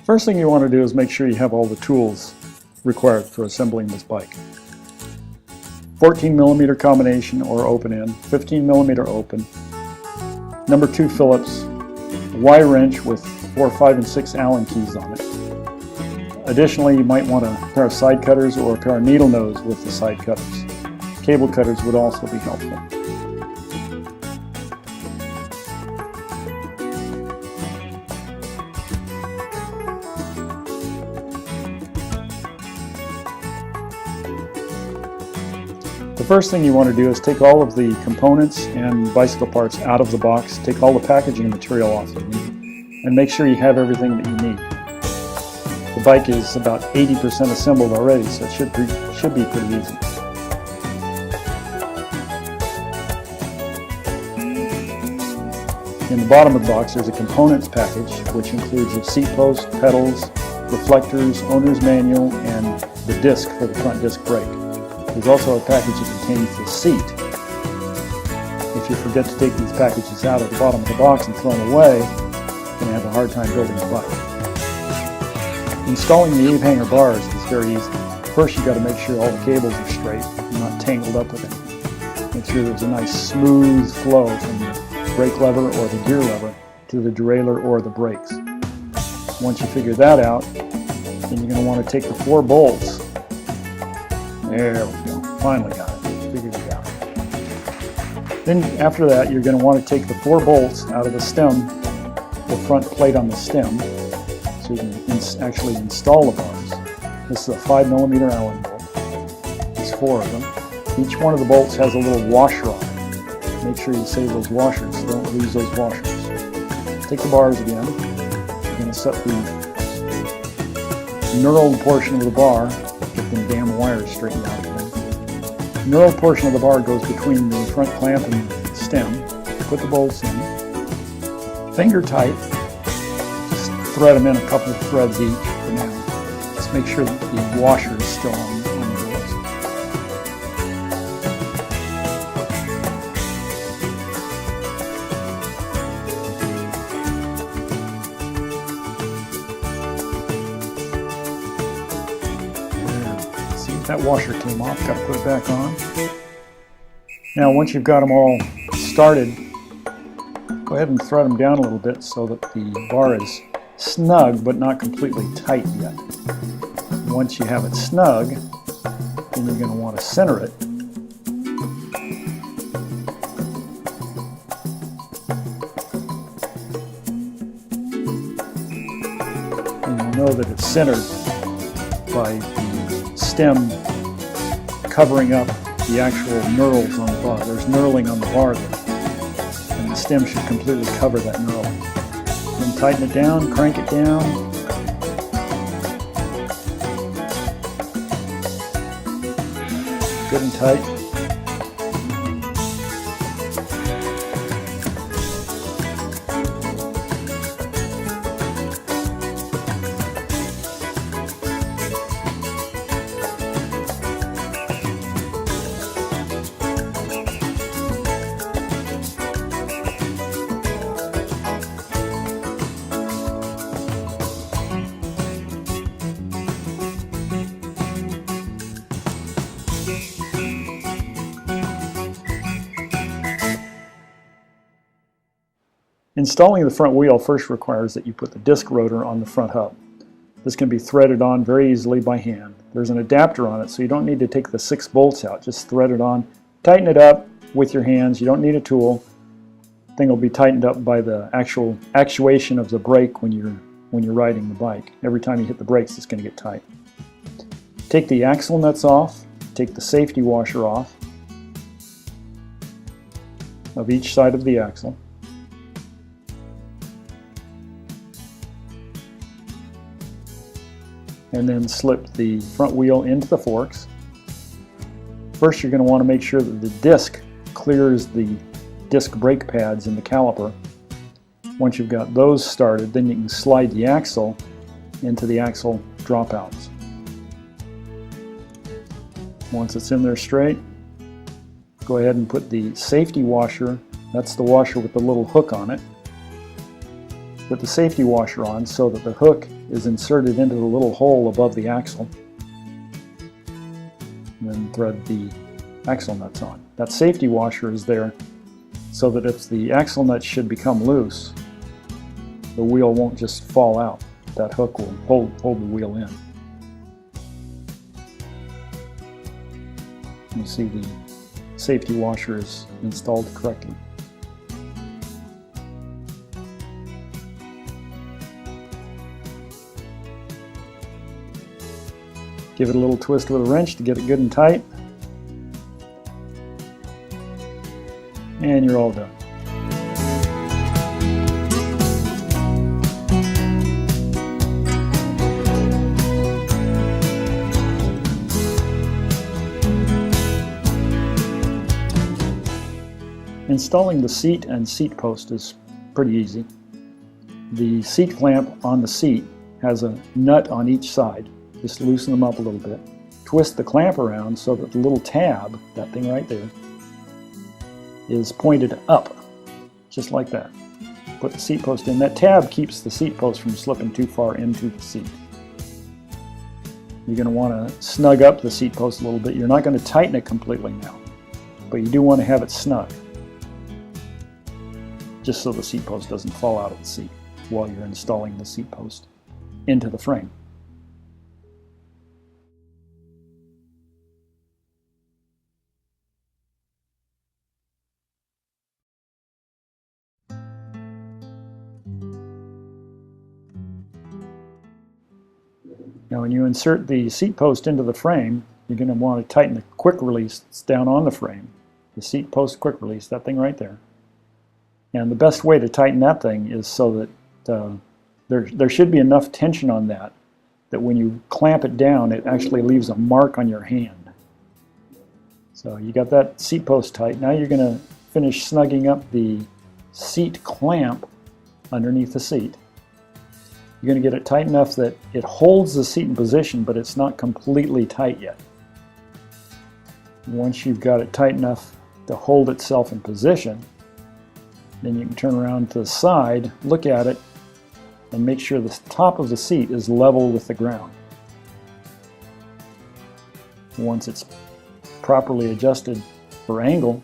First thing you want to do is make sure you have all the tools required for assembling this bike. 14mm combination or open end, 15mm open, number 2 Phillips, a Y wrench with 4, 5, and 6 Allen keys on it. Additionally, you might want a pair of side cutters or a pair of needle nose with the side cutters. Cable cutters would also be helpful. The first thing you want to do is take all of the components and bicycle parts out of the box, take all the packaging material off of them, and make sure you have everything that you need. The bike is about 80% assembled already, so it should be pretty easy. In the bottom of the box there's a components package which includes a seat post, pedals, reflectors, owner's manual, and the disc for the front disc brake. There's also a package that contains the seat. If you forget to take these packages out at the bottom of the box and throw them away, you're going to have a hard time building the bike. Installing the A-hanger bars is very easy. First you've got to make sure all the cables are straight and not tangled up with anything. Make sure there's a nice smooth flow from the brake lever or the gear lever to the derailleur or the brakes. Once you figure that out, then you're going to want to take the 4 bolts. There we go. Finally got it. Figured it out. Then after that, you're going to want to take the 4 bolts out of the stem, the front plate on the stem, so you can actually install the bars. This is a 5mm Allen bolt. There's 4 of them. Each one of the bolts has a little washer on it. Make sure you save those washers, so don't lose those washers. Take the bars again. You're going to set the knurled portion of the bar. Get them damn wires straightened out again. The knurled portion of the bar goes between the front clamp and the stem. Put the bolts in. Finger tight. Just thread them in a couple of threads each for now. Just make sure that the washer is still on the bolts. That washer came off, got to put it back on. Now once you've got them all started, go ahead and thread them down a little bit so that the bar is snug but not completely tight yet. Once you have it snug, then you're going to want to center it. And you'll know that it's centered by the stem covering up the actual knurls on the bar. There's knurling on the bar there, and the stem should completely cover that knurling. Then tighten it down, crank it down. Good and tight. Installing the front wheel first requires that you put the disc rotor on the front hub. This can be threaded on very easily by hand. There's an adapter on it, so you don't need to take the 6 bolts out. Just thread it on, tighten it up with your hands. You don't need a tool. The thing will be tightened up by the actual actuation of the brake when you're riding the bike. Every time you hit the brakes, it's going to get tight. Take the axle nuts off. Take the safety washer off of each side of the axle. And then slip the front wheel into the forks. First you're going to want to make sure that the disc clears the disc brake pads in the caliper. Once you've got those started, then you can slide the axle into the axle dropouts. Once it's in there straight, go ahead and put the safety washer, that's the washer with the little hook on it, put the safety washer on so that the hook is inserted into the little hole above the axle, and then thread the axle nuts on. That safety washer is there so that if the axle nuts should become loose, the wheel won't just fall out. That hook will hold the wheel in. You see the safety washer is installed correctly. Give it a little twist with a wrench to get it good and tight. And you're all done. Installing the seat and seat post is pretty easy. The seat clamp on the seat has a nut on each side. Just loosen them up a little bit. Twist the clamp around so that the little tab, that thing right there, is pointed up, just like that. Put the seat post in. That tab keeps the seat post from slipping too far into the seat. You're going to want to snug up the seat post a little bit. You're not going to tighten it completely now, but you do want to have it snug, just so the seat post doesn't fall out of the seat while you're installing the seat post into the frame. Now when you insert the seat post into the frame, you're going to want to tighten the quick release that's down on the frame. The seat post quick release, that thing right there. And the best way to tighten that thing is so that there should be enough tension on that when you clamp it down, it actually leaves a mark on your hand. So you got that seat post tight. Now you're going to finish snugging up the seat clamp underneath the seat. You're going to get it tight enough that it holds the seat in position, but it's not completely tight yet. Once you've got it tight enough to hold itself in position, then you can turn around to the side, look at it, and make sure the top of the seat is level with the ground. Once it's properly adjusted for angle,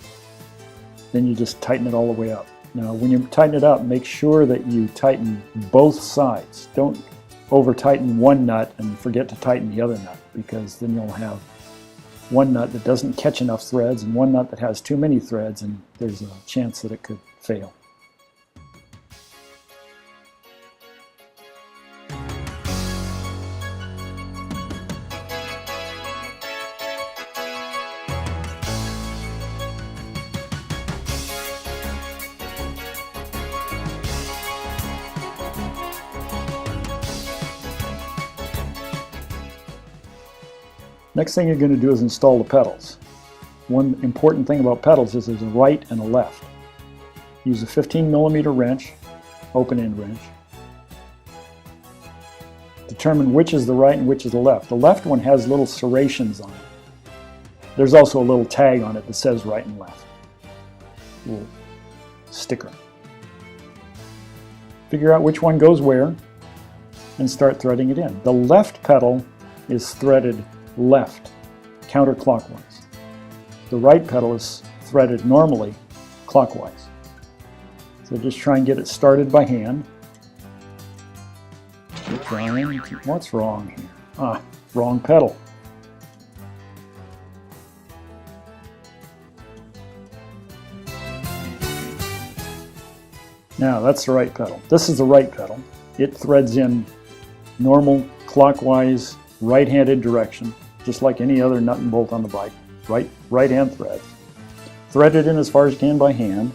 then you just tighten it all the way up. Now when you tighten it up, make sure that you tighten both sides. Don't over tighten one nut and forget to tighten the other nut, because then you'll have one nut that doesn't catch enough threads and one nut that has too many threads, and there's a chance that it could fail. Next thing you're going to do is install the pedals. One important thing about pedals is there's a right and a left. Use a 15mm wrench, open-end wrench. Determine which is the right and which is the left. The left one has little serrations on it. There's also a little tag on it that says right and left. A little sticker. Figure out which one goes where and start threading it in. The left pedal is threaded left, counterclockwise. The right pedal is threaded normally, clockwise. So just try and get it started by hand. Keep trying. What's wrong here? Ah, wrong pedal. Now that's the right pedal. This is the right pedal. It threads in normal, clockwise, right-handed direction, just like any other nut and bolt on the bike. Right-hand thread. Thread it in as far as you can by hand,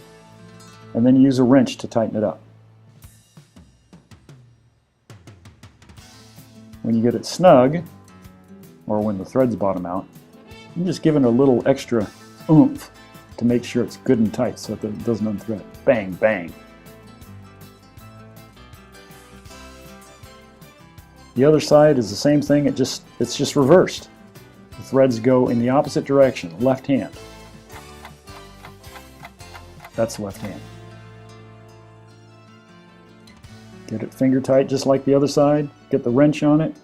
and then use a wrench to tighten it up. When you get it snug, or when the threads bottom out, you just give it a little extra oomph to make sure it's good and tight so that it doesn't unthread. Bang, bang. The other side is the same thing, it's just reversed. The threads go in the opposite direction, left hand. That's left hand. Get it finger tight just like the other side. Get the wrench on it.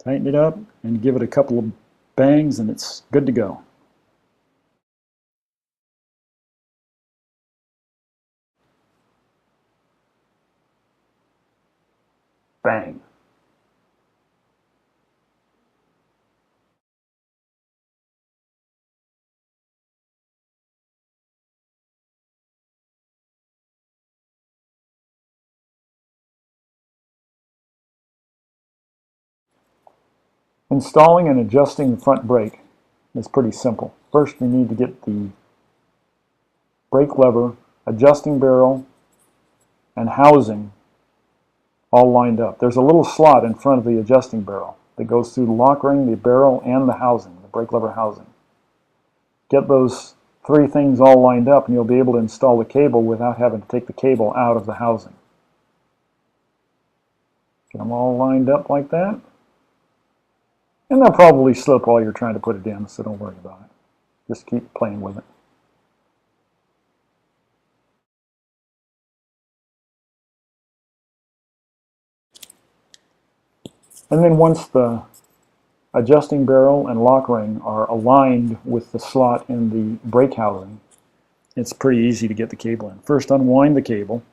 Tighten it up and give it a couple of bangs and it's good to go. Bang. Installing and adjusting the front brake is pretty simple. First, you need to get the brake lever, adjusting barrel, and housing all lined up. There's a little slot in front of the adjusting barrel that goes through the lock ring, the barrel, and the housing, the brake lever housing. Get those three things all lined up and you'll be able to install the cable without having to take the cable out of the housing. Get them all lined up like that. And they'll probably slip while you're trying to put it in, so don't worry about it. Just keep playing with it. And then once the adjusting barrel and lock ring are aligned with the slot in the brake housing, it's pretty easy to get the cable in. First, unwind the cable.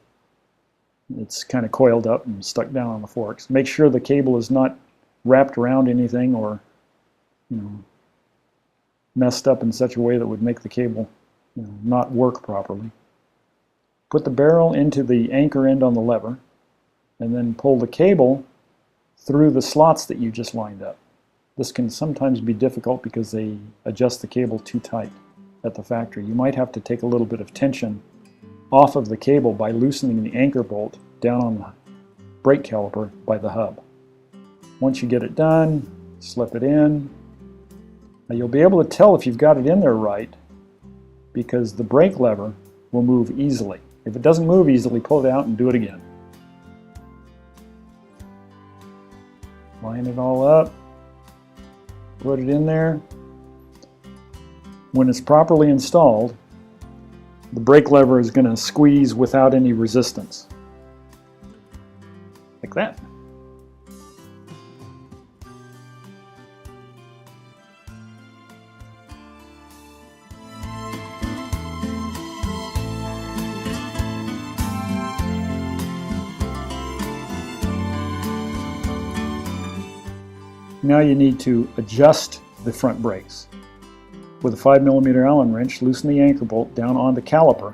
It's kind of coiled up and stuck down on the forks. Make sure the cable is not wrapped around anything or messed up in such a way that would make the cable not work properly. Put the barrel into the anchor end on the lever and then pull the cable through the slots that you just lined up. This can sometimes be difficult because they adjust the cable too tight at the factory. You might have to take a little bit of tension off of the cable by loosening the anchor bolt down on the brake caliper by the hub. Once you get it done, slip it in. Now you'll be able to tell if you've got it in there right because the brake lever will move easily. If it doesn't move easily, pull it out and do it again. Line it all up, put it in there. When it's properly installed, the brake lever is going to squeeze without any resistance. Like that. Now you need to adjust the front brakes. With a 5mm Allen wrench, loosen the anchor bolt down on the caliper.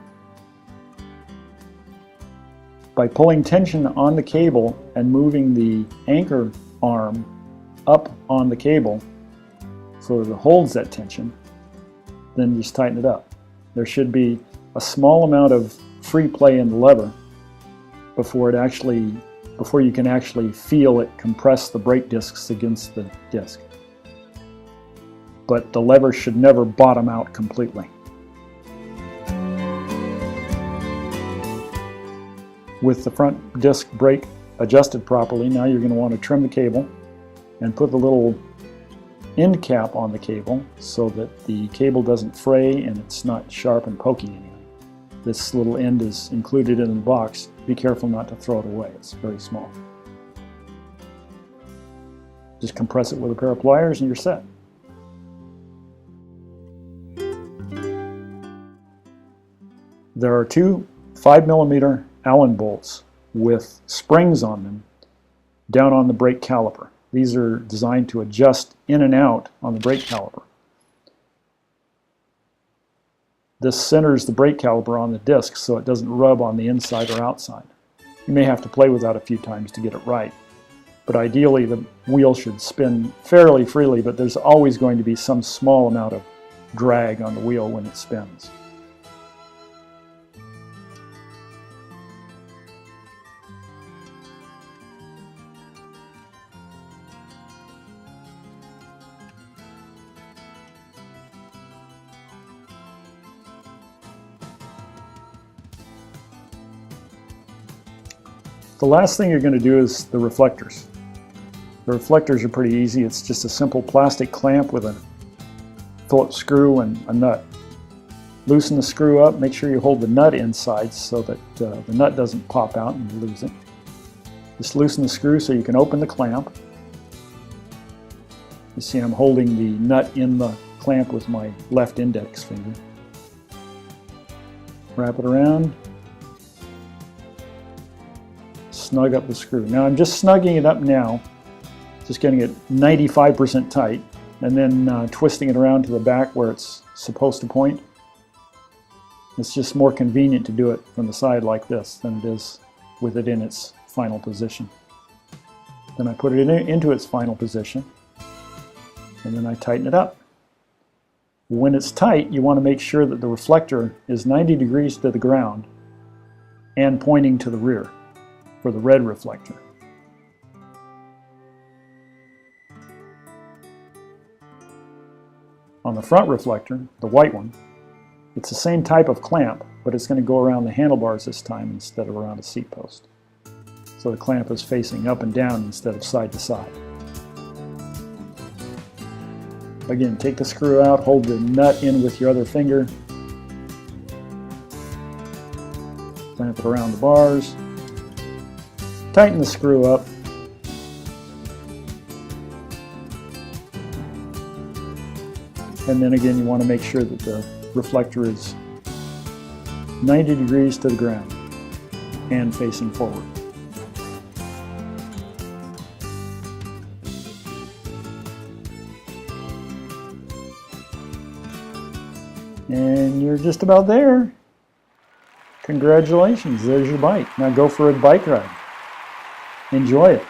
By pulling tension on the cable and moving the anchor arm up on the cable so that it holds that tension, then just tighten it up. There should be a small amount of free play in the lever before you can actually feel it compress the brake discs against the disc. But the lever should never bottom out completely. With the front disc brake adjusted properly, now you're going to want to trim the cable and put the little end cap on the cable so that the cable doesn't fray and it's not sharp and pokey anything. This little end is included in the box. Be careful not to throw it away. It's very small. Just compress it with a pair of pliers and you're set. There are two 5mm Allen bolts with springs on them down on the brake caliper. These are designed to adjust in and out on the brake caliper. This centers the brake caliper on the disc so it doesn't rub on the inside or outside. You may have to play with that a few times to get it right. But ideally the wheel should spin fairly freely, but there's always going to be some small amount of drag on the wheel when it spins. The last thing you're going to do is the reflectors. The reflectors are pretty easy. It's just a simple plastic clamp with a Phillips screw and a nut. Loosen the screw up, make sure you hold the nut inside so that the nut doesn't pop out and you lose it. Just loosen the screw so you can open the clamp. You see I'm holding the nut in the clamp with my left index finger. Wrap it around. Snug up the screw. Now I'm just snugging it up now, just getting it 95% tight, and then twisting it around to the back where it's supposed to point. It's just more convenient to do it from the side like this than it is with it in its final position. Then I put it into its final position, and then I tighten it up. When it's tight, you want to make sure that the reflector is 90 degrees to the ground and pointing to the rear for the red reflector. On the front reflector, the white one, it's the same type of clamp, but it's going to go around the handlebars this time instead of around a seat post. So the clamp is facing up and down instead of side to side. Again, take the screw out, hold the nut in with your other finger, clamp it around the bars, tighten the screw up, and then again you want to make sure that the reflector is 90 degrees to the ground and facing forward. And you're just about there. Congratulations, there's your bike. Now go for a bike ride. Enjoy it.